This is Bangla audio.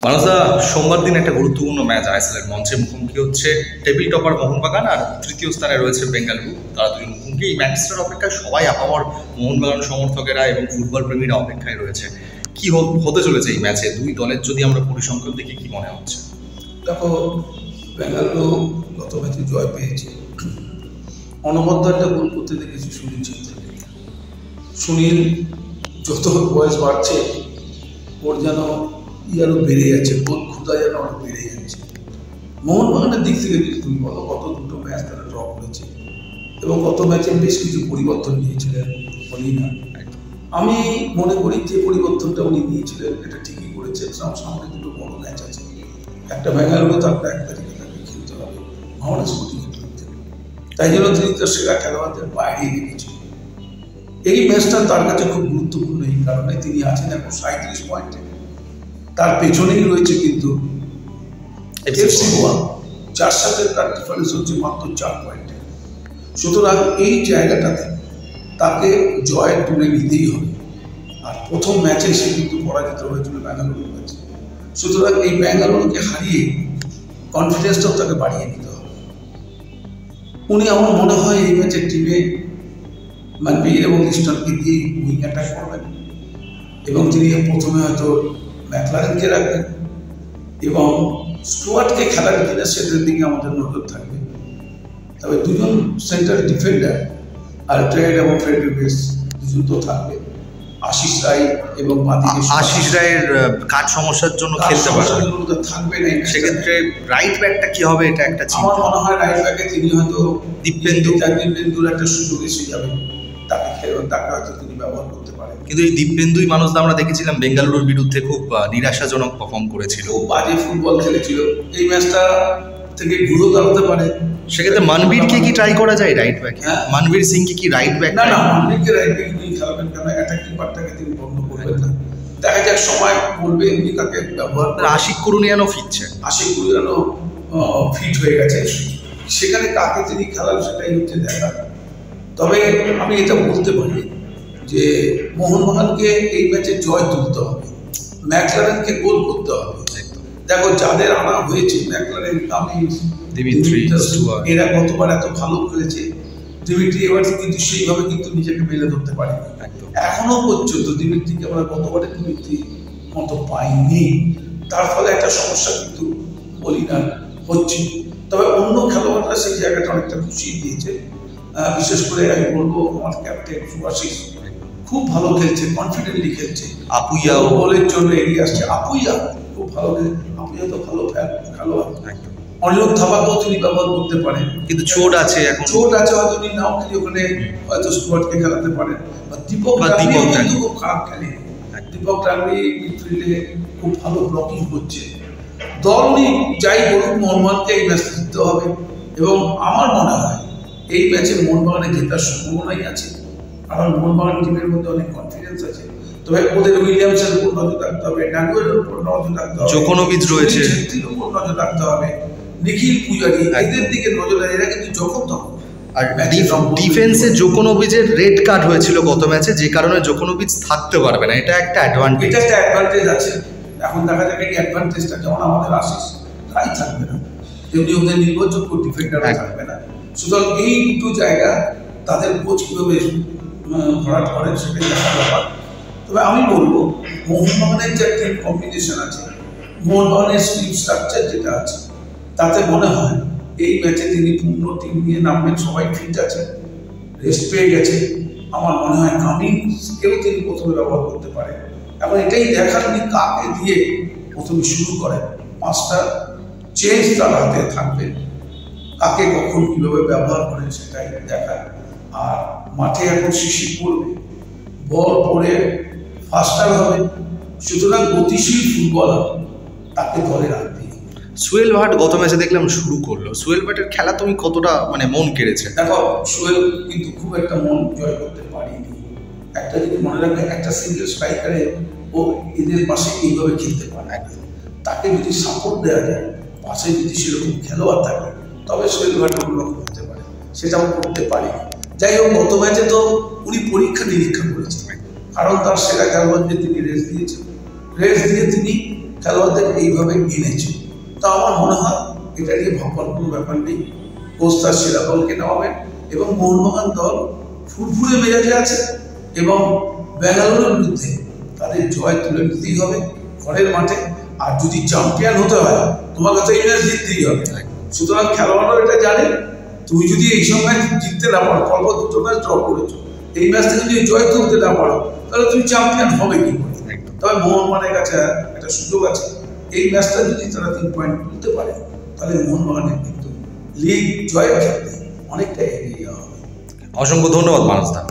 মানসদা, সোমবার দিন একটা গুরুত্বপূর্ণ ম্যাচ আইএসএলের মঞ্চে মুখোমুখি হচ্ছে টেবিল টপার মোহনবাগান আর তৃতীয় স্থানে রয়েছে বেঙ্গালুরু। তারা দুজন মুখোমুখি। এই ম্যাচটার অপেক্ষায় সবাই আপামর মোহনবাগান সমর্থকেরা এবং ফুটবল প্রেমীরা অপেক্ষায় রয়েছে। কি হতে চলেছে এই ম্যাচে? দুই দলের যদি আমরা পরিসংখ্যান দেখি, কি মনে হচ্ছে? দেখো, বেঙ্গালুরু গত ম্যাচে জয় পেয়েছে। অনবদ্য একটা গোল করতে দেখেছি সুনীল ছেত্রীকে। সুনীল যত বয়স বাড়ছে ওর যেন আরও বেড়ে যাচ্ছে, গোল ক্ষুধা যেন আরও বেড়ে যাচ্ছে। মোহনবাগানের দিক থেকে যদি তুমি বলো, গত দুটো ম্যাচ তারা ড্র করেছে এবং গত ম্যাচে বেশ কিছু পরিবর্তন নিয়েছিলেন অলিনা। আমি মনে করি যে পরিবর্তনটা উনি নিয়েছিলেন এটা ঠিকই করেছে। সামনে দুটো বড় ম্যাচ আছে, একটা বেঙ্গালুরু, তারপরে 1 তারিখে তাকে খেলতে হবে ভাওনা স্পোর্টিংয়ের বিরুদ্ধে। তাই জন্য তিনি তার সেরা খেলোয়াড়দের বাইরে রেখেছিলেন। এই ম্যাচটা তার কাছে খুব গুরুত্বপূর্ণ এই কারণে তিনি আছেন এখন 37 পয়েন্টে। তার পেছনেই রয়েছে কিন্তু এফসি গোয়া, যার সাথে তার ডিফারেন্স হচ্ছে মাত্র 4 পয়েন্টে। সুতরাং এই জায়গাটাতে তাকে জয় তুলে নিতেই হবে। আর প্রথম ম্যাচে সে কিন্তু পরাজিত হয়েছিল বেঙ্গালুরুর কাছে। সুতরাং এই বেঙ্গালুরুকে হারিয়ে কনফিডেন্সটাও তাকে বাড়িয়ে নিতে হবে। উনি আমার মনে হয় এই ম্যাচের টিমে মানবীর এবং ইস্টার্নকে দিয়ে উইং অ্যাটাক করবেন এবং তিনি প্রথমে হয়তো ম্যাকলারেনকে রাখবেন এবং স্টুয়ার্টকে খেলার কিনা সেটার দিকে আমাদের নজর থাকবে। তবে দুজন সেন্টার ডিফেন্ডার আলট্রেড এবং ফ্রেডরিক দুজন তো থাকবে। আশিস রায় এবং আশিস রায়ের কাজ সমস্যার জন্য খেলতে পারবে থাকবে না। সেক্ষেত্রে রাইট ব্যাকটা কি হবে, এটা একটা আমার মনে হয় রাইট ব্যাকে তিনি হয়তো দীপেন্দুর একটা সুযোগ এসে যাবে, তাকে হয়তো তিনি ব্যবহার করতে পারেন। কিন্তু এই দীপেন্দুই মানুষটা আমরা দেখেছিলাম বেঙ্গালুরুর বিরুদ্ধে খুব নিরাশাজনক পারফর্ম করেছিল, বাজে ফুটবল খেলেছিল। এই ম্যাচটা থেকে ঘুরেও দাঁড়াতে পারে। সেক্ষেত্রে মানবীরকে কি ট্রাই করা যায় রাইট ব্যাক? মানবীর সিংকে কি রাইট ব্যাক? না, মানবীরকে রাইট ব্যাক তিনি খেলাবেন কেন? অ্যাটাকিং পার্টটাকে তিনি বন্ধ করবেন না। দেখা যাক, সময় বলবে উনি তাকে ব্যবহার। আশিক কুরুনিয়ানও ফিরছে, আশিক কুরুনিয়ানও ফিট হয়ে গেছে। সেখানে কাকে তিনি খেলান সেটাই হচ্ছে দেখা। তবে আমি এটা বলতে পারি যে মোহনবাগানকে এই ম্যাচে জয় তুলতে হবে, ম্যাকলারেনকে গোল করতে হবে। দেখো, যাদের আনা হয়েছে ম্যাকলারেন, কামিন্স, এরা গতবার এত ভালো খেলেছে। দিমিত্রি এবার কিন্তু সেইভাবে কিন্তু নিজেকে মেলে ধরতে পারে। এখনো পর্যন্ত দিমিত্রিকে আমরা গতবারের দিমিত্রি মতো পাইনি। তার ফলে একটা সমস্যা কিন্তু অলিনা হচ্ছে। তবে অন্য খেলোয়াড়রা সেই জায়গাটা অনেকটা খুশিয়ে দিয়েছে। বিশেষ করে আমি বলবো আমার ক্যাপ্টেন সুভাশিস খুব ভালো খেলছে, কনফিডেন্টলি খেলছে। আপুইয়া বলের জন্য এগিয়ে আসছে। আপুইয়া খুব ভালো খেলছে। আপুইয়া তো ভালো খেলোয়াড়। অনিরুদ্ধ থাপাকেও তিনি ব্যবহার করতে পারেন, কিন্তু চোট আছে, এখন চোট আছে, হয়তো তিনি নাও খেলে ওখানে হয়তো স্টুয়ার্টকে খেলাতে পারেন। দীপক কিন্তু খুব খারাপ খেলে। দীপক টাঙ্গি মিডফিল্ডে খুব ভালো ব্লকিং করছে। দল উনি যাই বলুন, মোহনবাগানকে এই ম্যাচ জিততে হবে এবং আমার মনে হয় এই ম্যাচে মোহনবাগানে জেতার সম্ভাবনাই আছে। কারণ মোহনবাগান টিমের মধ্যে অনেক কনফিডেন্স আছে। তবে ওদের উইলিয়ামসের উপর নজর রাখতে হবে, নাগুয়েলের উপর নজর রাখতে হবে, জোকোনোভিচ রয়েছে, ছেত্রীর উপর নজর রাখতে হবে, নিখিল পূজারি, এদের দিকে নজর রাখে। এরা কিন্তু যখন তখন। আর ডিফেন্সে জোকোনোভিচের রেড কার্ড হয়েছিল গত ম্যাচে, যে কারণে জোকোনোভিচ থাকতে পারবে না। এটা একটা অ্যাডভান্টেজ। এটা একটা অ্যাডভান্টেজ আছে। এখন দেখা যাক এই অ্যাডভান্টেজটা যেমন আমাদের আশিস রায় থাকবে না, তেমনি ওদের নির্ভরযোগ্য ডিফেন্ডারও থাকবে না। সুতরাং এই দুটো জায়গা তাদের কোচ কীভাবে ভরাট করেন সেটাই দেখার ব্যাপার। তবে আমি বলবো মোহনবাগানের যে একটা কম্বিনেশন আছে, মোহনবাগানের স্লিপ স্ট্রাকচার যেটা আছে, তাতে মনে হয় এই ম্যাচে তিনি পূর্ণ টিম নিয়ে নামবেন। সবাই ফিট আছে, রেস্ট পেয়ে গেছে। আমার মনে হয় কামিন্সকেও তিনি প্রথমে ব্যবহার করতে পারেন। এখন এটাই দেখার উনি কাকে দিয়ে প্রথমে শুরু করেন। 5টা চেঞ্জ তার হাতে থাকবে, কাকে কখন কীভাবে ব্যবহার করেন সেটাই দেখা। আর মাঠে এখন শিশির পড়বে, বল পড়ে ফাস্টার হবে। সুতরাং গতিশীল ফুটবলার তাকে দলে রাখবে। সোহেল ভাট গত ম্যাচে দেখলাম শুরু করলো। সোহেল ভাটের খেলা তুমি কতটা মন কেড়েছে? দেখো, সোহেল কিন্তু খুব একটা মন জয় করতে পারেনি। একটা যদি মনে রাখবে, একটা সিঙ্গেল স্ট্রাইকারে ও এদের পাশে এইভাবে খেলতে পারে না। তাকে যদি সাপোর্ট দেওয়া যায়, পাশে যদি সেরকম খেলোয়াড় থাকে, তবে সোহেল ভাট অন্যরকম হতে পারে। সেটাও করতে পারে। যাই হোক, গত ম্যাচে তো উনি পরীক্ষা নিরীক্ষা করেছেন, কারণ তার সেরা খেলোয়াড়দের তিনি রেস্ট দিয়েছেন। রেস্ট দিয়ে তিনি খেলোয়াড়দের এইভাবে এনেছে। তা আমার মনে হয় এটা নিয়ে ভাববার কোনো ব্যাপার নেই। কোচ তার সেরা দলকে নামাবেন এবং মোহনবাগান দল ফুরফুরে মেজাজে আছে এবং ব্যাঙ্গালোরের বিরুদ্ধে তাদের জয় তুলে নিতেই হবে ঘরের মাঠে। আর যদি চ্যাম্পিয়ন হতে হয় তোমাকে তো এই ম্যাচ জিততেই হবে। সুতরাং খেলোয়াড়রাও এটা জানে, তুমি যদি এই সব ম্যাচ জিততে না পারো, পরপর দুটো ম্যাচ ড্র করেছো, এই ম্যাচ থেকে যদি জয় তুলতে না পারো তাহলে তুমি চ্যাম্পিয়ন হবে কি করে? তবে মোহনবাগানের কাছে একটা সুযোগ আছে, এই ম্যাচটা যদি তারা 3 পয়েন্ট তুলতে পারে তাহলে মোহনবাগানের কিন্তু লিগ জয়ের ক্ষেত্রে অনেকটা এগিয়ে যাওয়া হবে। অসংখ্য ধন্যবাদ মানস দা।